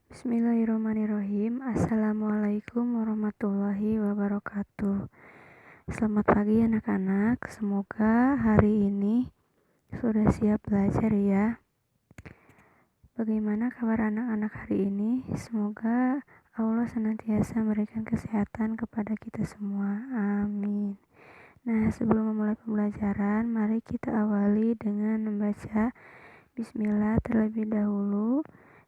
Bismillahirrahmanirrahim. Assalamualaikum warahmatullahi wabarakatuh. Selamat pagi anak-anak. Semoga hari ini sudah siap belajar ya. Bagaimana kabar anak-anak hari ini? Semoga Allah senantiasa memberikan kesehatan kepada kita semua. Amin. Nah, sebelum memulai pembelajaran, mari kita awali dengan membaca Bismillah terlebih dahulu.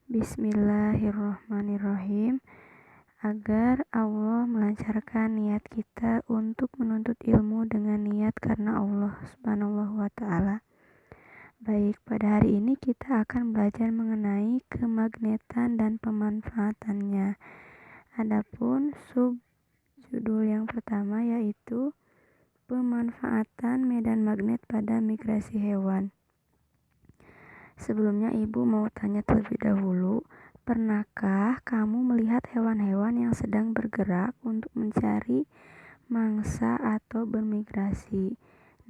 Bismillahirrahmanirrahim, agar Allah melancarkan niat kita untuk menuntut ilmu dengan niat karena Allah Subhanahu wa ta'ala. Baik, pada hari ini kita akan belajar mengenai kemagnetan dan pemanfaatannya. Adapun subjudul yang pertama yaitu pemanfaatan medan magnet pada migrasi hewan. Sebelumnya ibu mau tanya terlebih dahulu, pernahkah kamu melihat hewan-hewan yang sedang bergerak untuk mencari mangsa atau bermigrasi?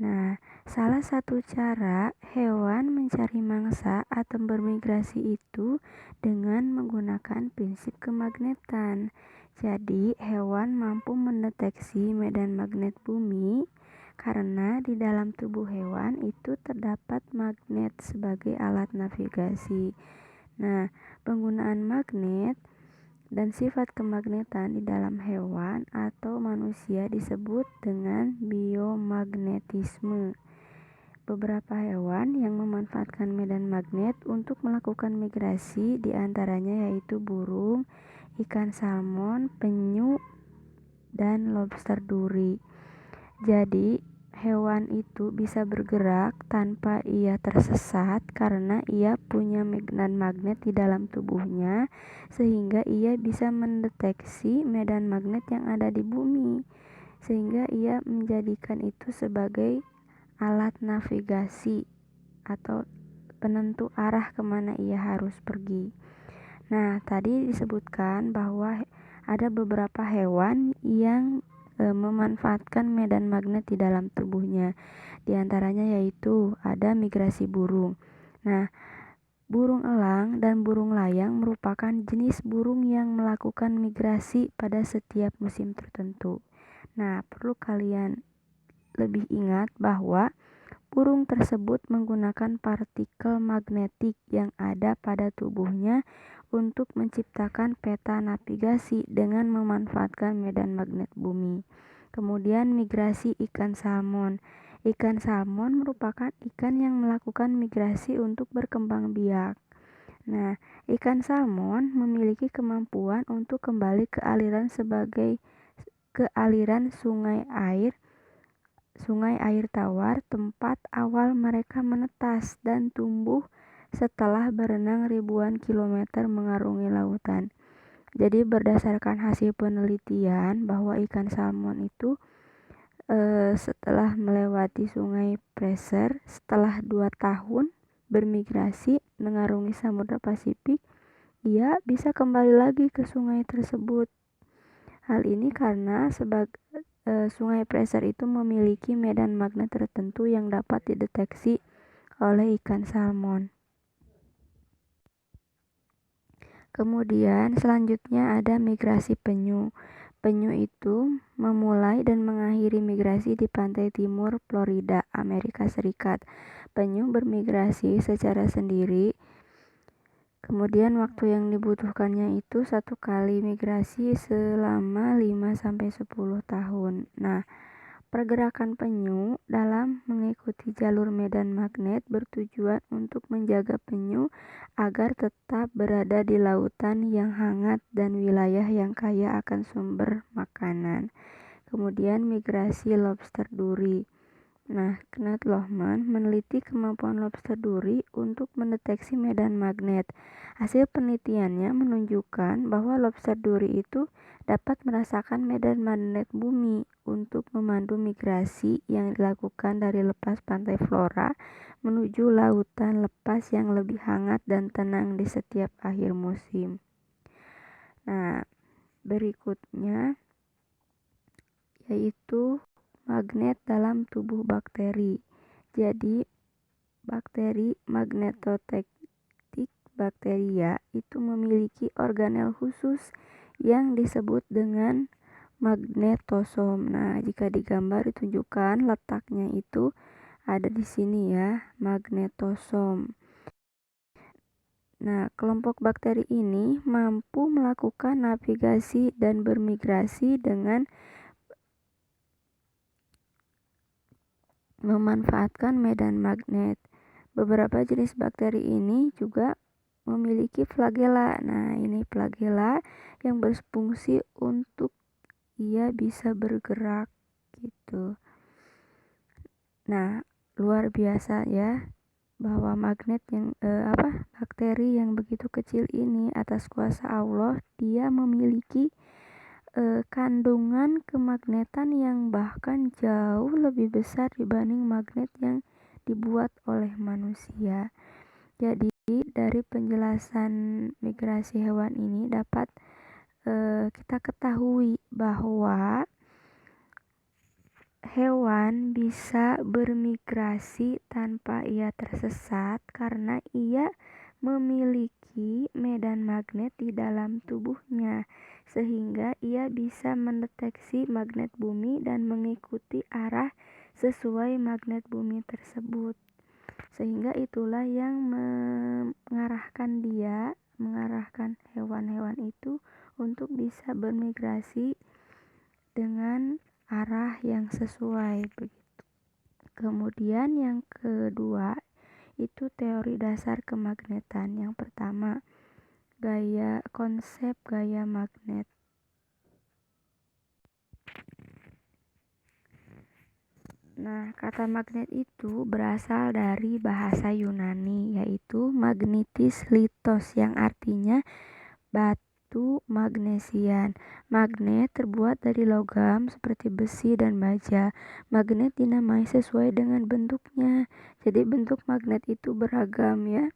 Nah, salah satu cara hewan mencari mangsa atau bermigrasi itu dengan menggunakan prinsip kemagnetan. Jadi, hewan mampu mendeteksi medan magnet bumi karena di dalam tubuh hewan itu terdapat magnet sebagai alat navigasi. Nah, penggunaan magnet dan sifat kemagnetan di dalam hewan atau manusia disebut dengan biomagnetisme. Beberapa hewan yang memanfaatkan medan magnet untuk melakukan migrasi diantaranya yaitu burung, ikan salmon, penyu, dan lobster duri. Jadi, hewan itu bisa bergerak tanpa ia tersesat karena ia punya medan magnet di dalam tubuhnya, sehingga ia bisa mendeteksi medan magnet yang ada di bumi, sehingga ia menjadikan itu sebagai alat navigasi atau penentu arah kemana ia harus pergi. Nah, tadi disebutkan bahwa ada beberapa hewan yang memanfaatkan medan magnet di dalam tubuhnya. Di antaranya yaitu ada migrasi burung. Nah, burung elang dan burung layang merupakan jenis burung yang melakukan migrasi pada setiap musim tertentu. Nah, perlu kalian lebih ingat bahwa burung tersebut menggunakan partikel magnetik yang ada pada tubuhnya untuk menciptakan peta navigasi dengan memanfaatkan medan magnet bumi. Kemudian migrasi ikan salmon. Ikan salmon merupakan ikan yang melakukan migrasi untuk berkembang biak. Nah, ikan salmon memiliki kemampuan untuk kembali ke aliran sungai air tawar tempat awal mereka menetas dan tumbuh setelah berenang ribuan kilometer mengarungi lautan. Jadi berdasarkan hasil penelitian bahwa ikan salmon itu setelah melewati sungai Fraser, setelah 2 tahun bermigrasi mengarungi Samudra Pasifik, ia bisa kembali lagi ke sungai tersebut. Hal ini karena sungai Fraser itu memiliki medan magnet tertentu yang dapat dideteksi oleh ikan salmon. Kemudian selanjutnya ada migrasi penyu. Penyu itu memulai dan mengakhiri migrasi di pantai timur Florida, Amerika Serikat. Penyu bermigrasi secara sendiri. Kemudian waktu yang dibutuhkannya itu 1 kali migrasi selama 5-10 tahun. Nah, pergerakan penyu dalam mengikuti jalur medan magnet bertujuan untuk menjaga penyu agar tetap berada di lautan yang hangat dan wilayah yang kaya akan sumber makanan. Kemudian migrasi lobster duri. Nah, Knut Lohman meneliti kemampuan lobster duri untuk mendeteksi medan magnet. Hasil penelitiannya menunjukkan bahwa lobster duri itu dapat merasakan medan magnet bumi untuk memandu migrasi yang dilakukan dari lepas pantai Flora menuju lautan lepas yang lebih hangat dan tenang di setiap akhir musim. Nah, berikutnya yaitu magnet dalam tubuh bakteri. Jadi, bakteri magnetotektik bakteria itu memiliki organel khusus yang disebut dengan magnetosom. Nah, jika digambar ditunjukkan letaknya itu ada di sini ya, magnetosom. Nah, kelompok bakteri ini mampu melakukan navigasi dan bermigrasi dengan memanfaatkan medan magnet. Beberapa jenis bakteri ini juga memiliki flagela. Nah, ini flagela yang berfungsi untuk ia bisa bergerak gitu. Nah, luar biasa ya bahwa magnet yang bakteri yang begitu kecil ini atas kuasa Allah dia memiliki kandungan kemagnetan yang bahkan jauh lebih besar dibanding magnet yang dibuat oleh manusia. Jadi dari penjelasan migrasi hewan ini dapat kita ketahui bahwa hewan bisa bermigrasi tanpa ia tersesat karena ia memiliki medan magnet di dalam tubuhnya, sehingga ia bisa mendeteksi magnet bumi dan mengikuti arah sesuai magnet bumi tersebut. Sehingga itulah yang mengarahkan hewan-hewan itu untuk bisa bermigrasi dengan arah yang sesuai begitu. Kemudian yang kedua itu teori dasar kemagnetan. Yang pertama, konsep gaya magnet. Nah, kata magnet itu berasal dari bahasa Yunani yaitu magnetis litos yang artinya batu magnesian. Magnet terbuat dari logam seperti besi dan baja. Magnet dinamai sesuai dengan bentuknya. Jadi bentuk magnet itu beragam ya.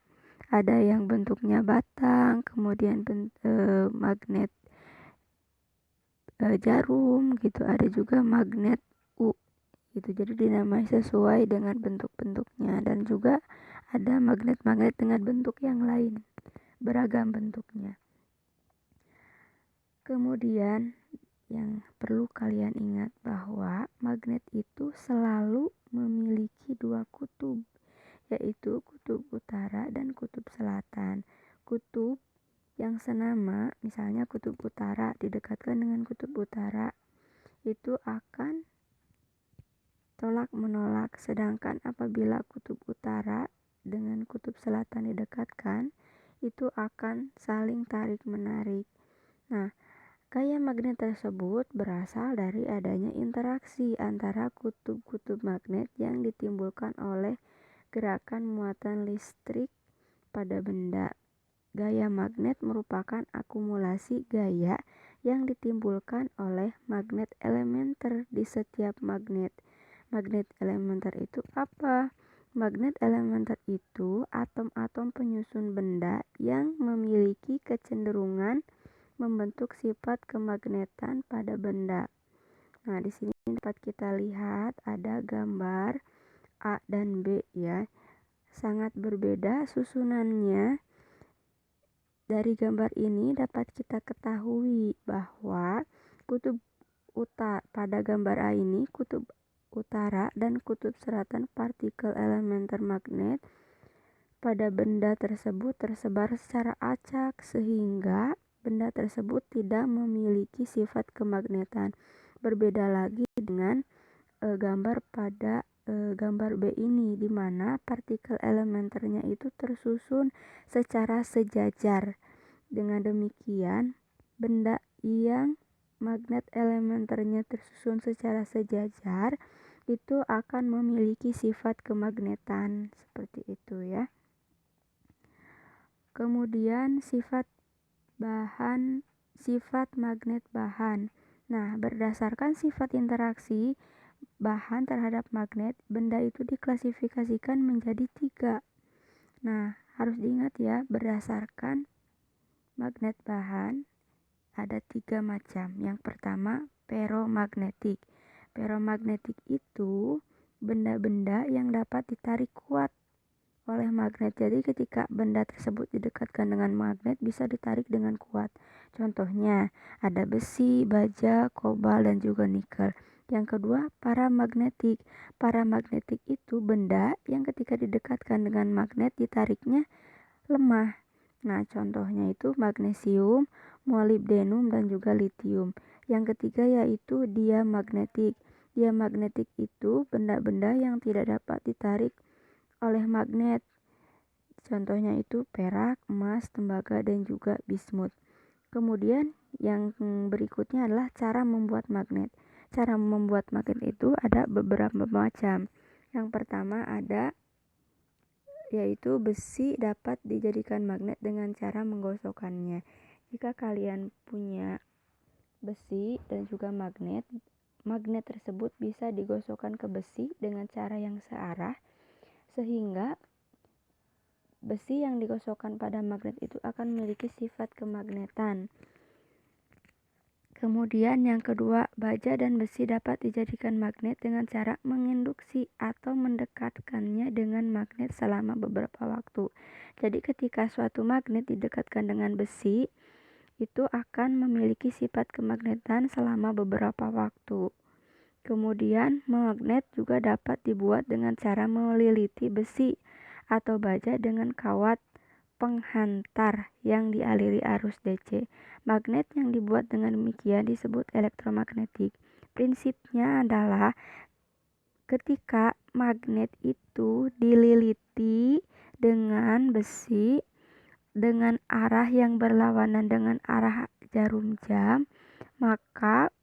Ada yang bentuknya batang, kemudian magnet jarum gitu. Ada juga magnet U gitu. Jadi dinamai sesuai dengan bentuk-bentuknya dan juga ada magnet-magnet dengan bentuk yang lain. Beragam bentuknya. Kemudian yang perlu kalian ingat bahwa magnet itu selalu memiliki dua kutub, yaitu kutub utara dan kutub selatan. Kutub yang senama, misalnya kutub utara didekatkan dengan kutub utara, itu akan tolak menolak, sedangkan apabila kutub utara dengan kutub selatan didekatkan, itu akan saling tarik menarik. Nah, gaya magnet tersebut berasal dari adanya interaksi antara kutub-kutub magnet yang ditimbulkan oleh gerakan muatan listrik pada benda. Gaya magnet merupakan akumulasi gaya yang ditimbulkan oleh magnet elementer di setiap magnet. Magnet elementer itu apa? Magnet elementer itu atom-atom penyusun benda yang memiliki kecenderungan membentuk sifat kemagnetan pada benda. Nah, di sini dapat kita lihat ada gambar A dan B ya. Sangat berbeda susunannya. Dari gambar ini dapat kita ketahui bahwa kutub utara pada gambar A ini kutub utara dan kutub selatan partikel elementer magnet pada benda tersebut tersebar secara acak sehingga benda tersebut tidak memiliki sifat kemagnetan. Berbeda lagi dengan gambar pada gambar B ini, di mana partikel elementernya itu tersusun secara sejajar. Dengan demikian, benda yang magnet elementernya tersusun secara sejajar itu akan memiliki sifat kemagnetan seperti itu ya. Kemudian sifat magnet bahan. Nah, berdasarkan sifat interaksi bahan terhadap magnet, benda itu diklasifikasikan menjadi 3. Nah, harus diingat ya, berdasarkan magnet bahan ada 3 macam. Yang pertama, ferromagnetik. Ferromagnetik itu benda-benda yang dapat ditarik kuat oleh magnet. Jadi ketika benda tersebut didekatkan dengan magnet bisa ditarik dengan kuat. Contohnya ada besi, baja, kobalt, dan juga nikel. Yang kedua, paramagnetik. Paramagnetik itu benda yang ketika didekatkan dengan magnet ditariknya lemah. Nah, contohnya itu magnesium, molibdenum, dan juga litium. Yang ketiga yaitu diamagnetik. Diamagnetik itu benda-benda yang tidak dapat ditarik oleh magnet. Contohnya itu perak, emas, tembaga, dan juga bismut. Kemudian yang berikutnya adalah cara membuat magnet. Cara membuat magnet itu ada beberapa macam. Yang pertama ada yaitu besi dapat dijadikan magnet dengan cara menggosokkannya. Jika kalian punya besi dan juga magnet, magnet tersebut bisa digosokkan ke besi dengan cara yang searah sehingga besi yang digosokkan pada magnet itu akan memiliki sifat kemagnetan. Kemudian yang kedua, baja dan besi dapat dijadikan magnet dengan cara menginduksi atau mendekatkannya dengan magnet selama beberapa waktu. Jadi ketika suatu magnet didekatkan dengan besi, itu akan memiliki sifat kemagnetan selama beberapa waktu. Kemudian magnet juga dapat dibuat dengan cara meliliti besi atau baja dengan kawat penghantar yang dialiri arus DC. Magnet yang dibuat dengan demikian disebut elektromagnetik. Prinsipnya adalah ketika magnet itu dililiti dengan besi dengan arah yang berlawanan dengan arah jarum jam, maka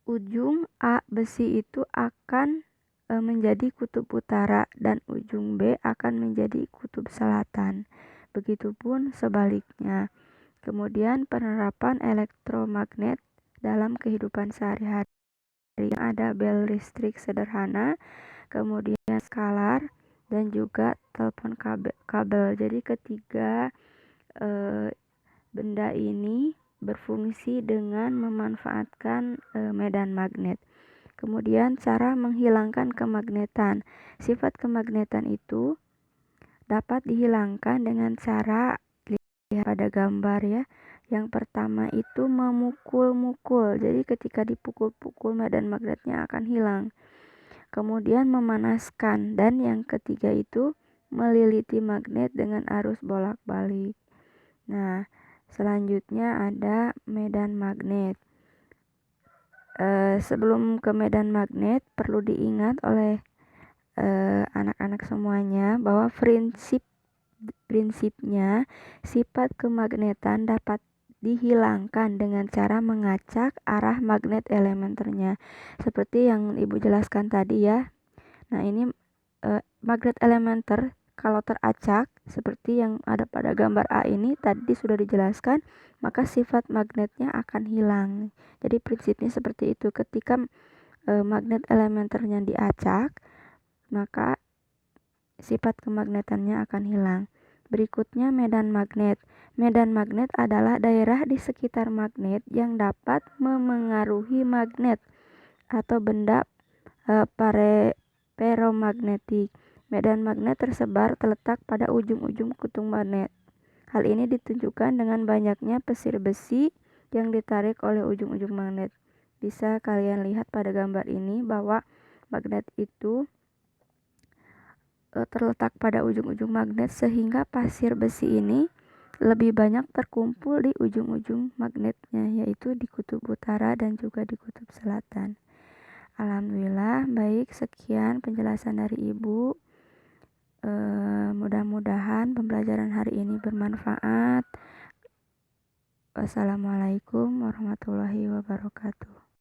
ujung A besi itu akan menjadi kutub utara dan ujung B akan menjadi kutub selatan. Begitupun sebaliknya. Kemudian penerapan elektromagnet dalam kehidupan sehari-hari yang ada bel listrik sederhana, kemudian skalar, dan juga telepon kabel. Jadi ketiga benda ini berfungsi dengan memanfaatkan medan magnet. Kemudian cara menghilangkan kemagnetan. Sifat kemagnetan itu dapat dihilangkan dengan cara lihat pada gambar ya. Yang pertama itu memukul-mukul. Jadi ketika dipukul-pukul medan magnetnya akan hilang. Kemudian memanaskan, dan yang ketiga itu meliliti magnet dengan arus bolak-balik. Nah, selanjutnya ada medan magnet. Sebelum ke medan magnet perlu diingat oleh anak-anak semuanya bahwa prinsipnya sifat kemagnetan dapat dihilangkan dengan cara mengacak arah magnet elementernya seperti yang ibu jelaskan tadi ya. Nah ini magnet elementer kalau teracak seperti yang ada pada gambar A ini tadi sudah dijelaskan, maka sifat magnetnya akan hilang. Jadi prinsipnya seperti itu, ketika magnet elementernya diacak maka sifat kemagnetannya akan hilang. Berikutnya medan magnet. Medan magnet adalah daerah di sekitar magnet yang dapat memengaruhi magnet atau benda feromagnetik. Medan magnet terletak pada ujung-ujung kutung magnet. Hal ini ditunjukkan dengan banyaknya pesir besi yang ditarik oleh ujung-ujung magnet. Bisa kalian lihat pada gambar ini bahwa magnet itu terletak pada ujung-ujung magnet sehingga pasir besi ini lebih banyak terkumpul di ujung-ujung magnetnya, yaitu di kutub utara dan juga di kutub selatan. Alhamdulillah, baik, sekian penjelasan dari Ibu. Mudah-mudahan pembelajaran hari ini bermanfaat. Wassalamualaikum warahmatullahi wabarakatuh.